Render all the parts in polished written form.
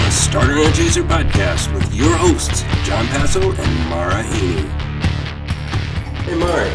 the Starter and Chaser podcast with your hosts, Jon Passow and Mari Heaney. Hey Mari,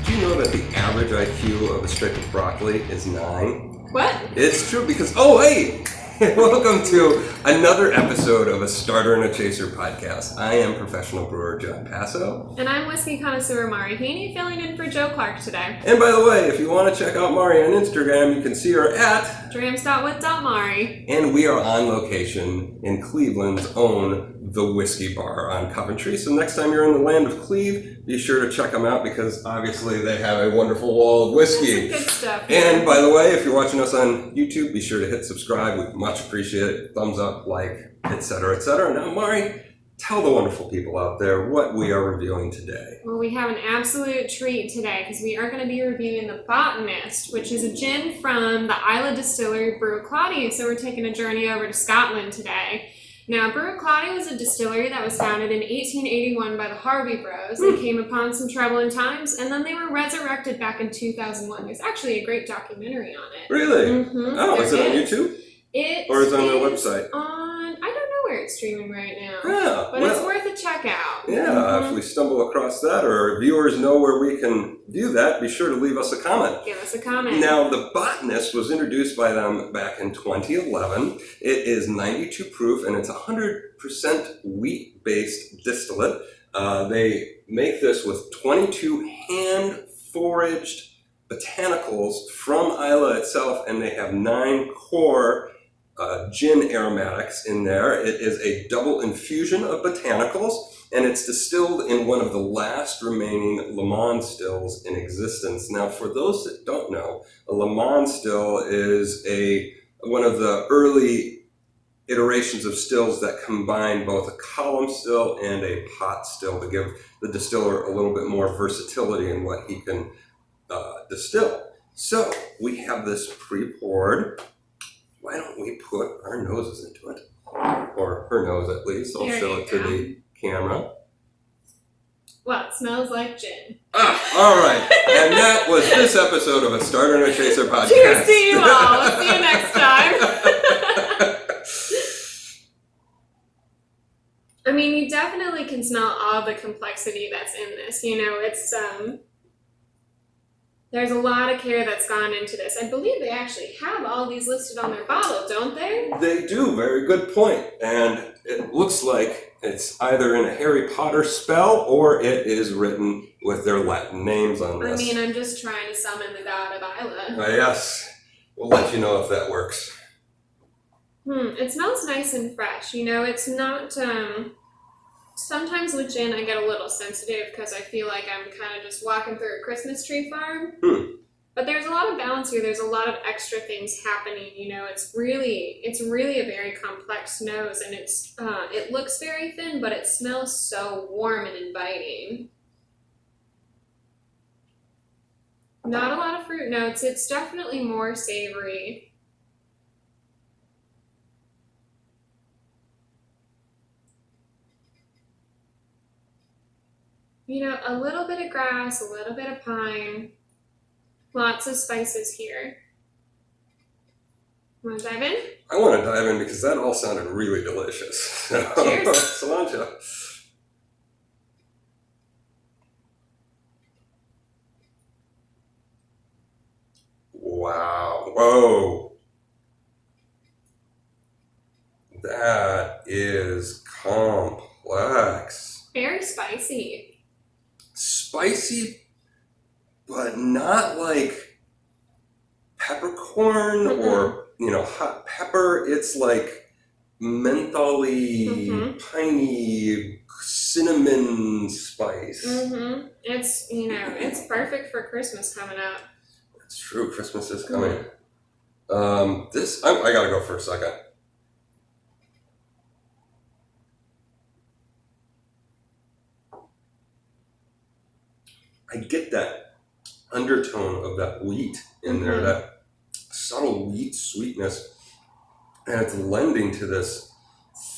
do you know that the average IQ of a stick of broccoli is 9? What? It's true because, hey! Welcome to another episode of a Starter and a Chaser podcast. I am Professional Brewer Jon Passow. And I'm Whiskey Connoisseur Mari Heaney, filling in for Joe Clarke today. And by the way, if you want to check out Mari on Instagram, you can see her at drams.with.mari. And we are on location in Cleveland's own The Whiskey Bar on Coventry. So next time you're in the land of Cleve, be sure to check them out because obviously they have a wonderful wall of whiskey. That's some good stuff. And by the way, if you're watching us on YouTube, be sure to hit subscribe. We much appreciate it. Thumbs up, like, etc., etc. Now, Mari, tell the wonderful people out there what we are reviewing today. Well, we have an absolute treat today because we are going to be reviewing the Botanist, which is a gin from the Islay Distillery, Bruichladdich. So we're taking a journey over to Scotland today. Now, Bruichladdich was a distillery that was founded in 1881 by the Harvey Bros. They came upon some troubling times, and then they were resurrected back in 2001. There's actually a great documentary on it. Really? Mm-hmm. Oh, is it on YouTube? Or is it on their website? I don't know where it's streaming right now. Yeah, but it's worth a check out. Yeah, If we stumble across that or viewers know where we can view that, be sure to leave us a comment. Give us a comment. Now, the Botanist was introduced by them back in 2011. It is 92 proof and it's 100% wheat-based distillate. They make this with 22 hand-foraged botanicals from Islay itself, and they have 9 core gin aromatics in there. It is a double infusion of botanicals, and it's distilled in one of the last remaining Le Mans stills in existence. Now, for those that don't know, a Le Mans still is one of the early iterations of stills that combine both a column still and a pot still to give the distiller a little bit more versatility in what he can distill. So, we have this pre-poured. Why don't we put our noses into it? Or her nose at least. I'll show it to the camera. Well, it smells like gin. All right. And that was this episode of a Starter and a Chaser podcast. Cheers to you all. We'll see you next time. I mean, you definitely can smell all the complexity that's in this. You know, it's there's a lot of care that's gone into this. I believe they actually have all these listed on their bottle, don't they? They do. Very good point. And it looks like it's either in a Harry Potter spell or it is written with their Latin names on this. I mean, I'm just trying to summon the god of Islay. Yes. We'll let you know if that works. It smells nice and fresh. You know, it's not... Sometimes with gin, I get a little sensitive because I feel like I'm kind of just walking through a Christmas tree farm. But there's a lot of balance here. There's a lot of extra things happening. You know, it's really a very complex nose, and it looks very thin, but it smells so warm and inviting. Not a lot of fruit notes. It's definitely more savory. You know, a little bit of grass, a little bit of pine, lots of spices here. Want to dive in? I want to dive in because that all sounded really delicious. Cheers. Cilantro. Wow. Whoa. That is complex. Very spicy. Spicy, but not like peppercorn or, hot pepper. It's like mentholy, piney, cinnamon spice. It's, it's perfect for Christmas coming up. That's true. Christmas is coming. I gotta go for a second. I get that undertone of that wheat in there, that subtle wheat sweetness, and it's lending to this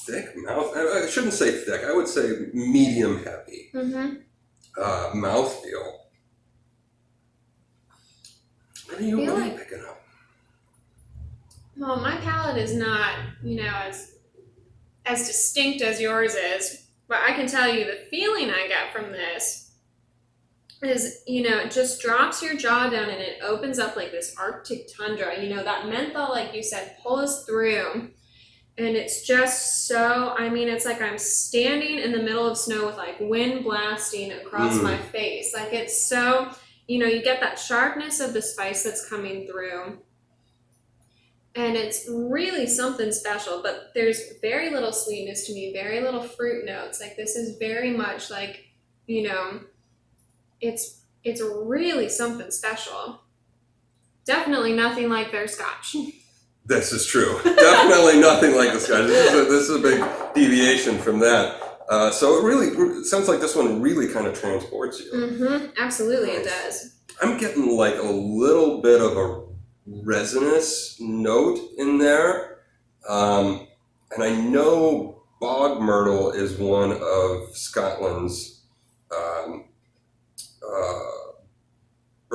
thick mouth. I shouldn't say thick. I would say medium heavy mouthfeel. What are you picking up? Well, my palate is not, as as distinct as yours is, but I can tell you the feeling I get from this is, it just drops your jaw down and it opens up like this Arctic tundra. That menthol, like you said, pulls through. And it's just so, it's like I'm standing in the middle of snow with like wind blasting across my face. Like it's so, you get that sharpness of the spice that's coming through. And it's really something special, but there's very little sweetness to me, very little fruit notes. Like this is very much like, it's really something special. Definitely nothing like their Scotch. This is true. Definitely nothing like the Scotch. This is a big deviation from that. So it really sounds like this one really kind of transports you. Mm-hmm. Absolutely, Nice. It does. I'm getting like a little bit of a resinous note in there. And I know bog myrtle is one of Scotland's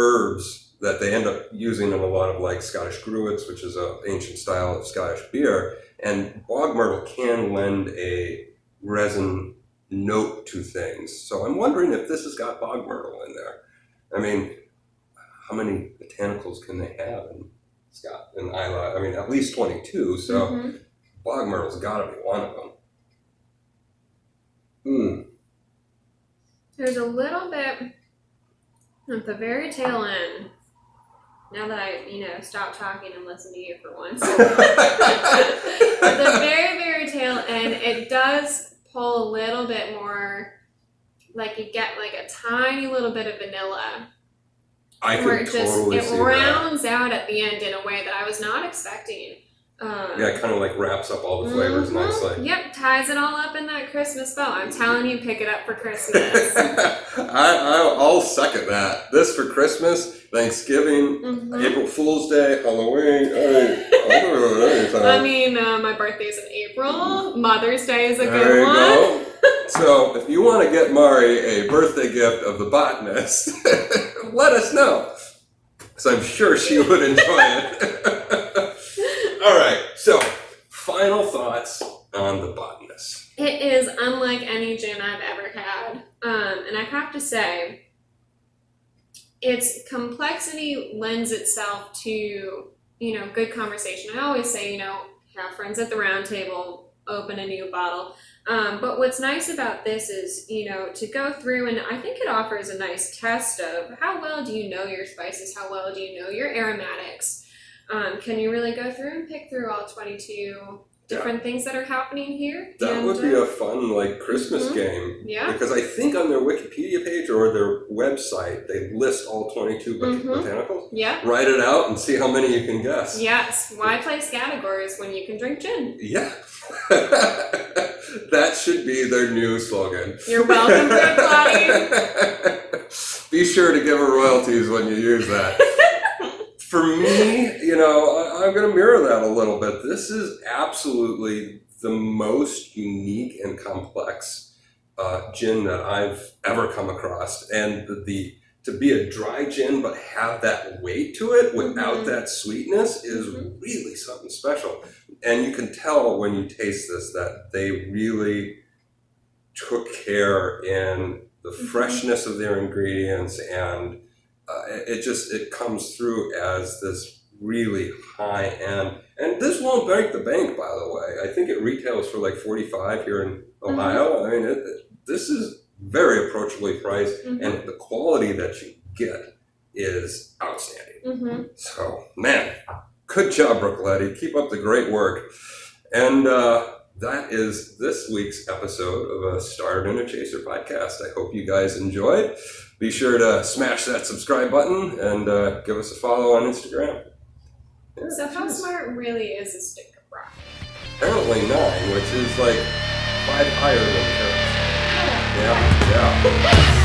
herbs that they end up using in a lot of like Scottish gruits, which is an ancient style of Scottish beer. And bog myrtle can lend a resin note to things. So I'm wondering if this has got bog myrtle in there. I mean, how many botanicals can they have in Scott and Islay? At least 22. So bog myrtle's got to be one of them. There's a little bit at the very tail end. Now that I, stop talking and listen to you for once. At the very, very tail end, it does pull a little bit more, like you get like a tiny little bit of vanilla. I could totally see it rounds out at the end in a way that I was not expecting. It kind of like wraps up all the flavors nicely. Yep, ties it all up in that Christmas bow. I'm telling you, pick it up for Christmas. I'll second that. This for Christmas, Thanksgiving, April Fool's Day, Halloween. My birthday's in April. Mother's Day is a there good you one. go. So if you want to get Mari a birthday gift of the Botanist, let us know. Because I'm sure she would enjoy it. All right, so final thoughts on the Botanist. It is unlike any gin I've ever had. And I have to say, its complexity lends itself to, good conversation. I always say, have friends at the round table, open a new bottle. But what's nice about this is, to go through, and I think it offers a nice test of how well do you know your spices, how well do you know your aromatics. Can you really go through and pick through all 22 different things that are happening here? That would be a fun, Christmas game. Yeah. Because I think on their Wikipedia page or their website, they list all 22 botanicals. Yeah. Write it out and see how many you can guess. Yes. Why place categories when you can drink gin? Yeah. That should be their new slogan. You're welcome, Bruichladdich. Be sure to give her royalties when you use that. For me, I'm going to mirror that a little bit. This is absolutely the most unique and complex gin that I've ever come across. And to be a dry gin but have that weight to it without that sweetness is really something special. And you can tell when you taste this that they really took care in the freshness of their ingredients, and it comes through as this really high end. And this won't break the bank, by the way. I think it retails for like $45 here in Ohio. This is very approachably priced, and the quality that you get is outstanding. So, man, good job, Bruichladdich. Keep up the great work. And that is this week's episode of a Starred and a Chaser podcast. I hope you guys enjoyed. Be sure to smash that subscribe button and give us a follow on Instagram. Yeah, So how smart really is a stick of rock? Apparently 9, which is like 5 higher than Paris. Yeah.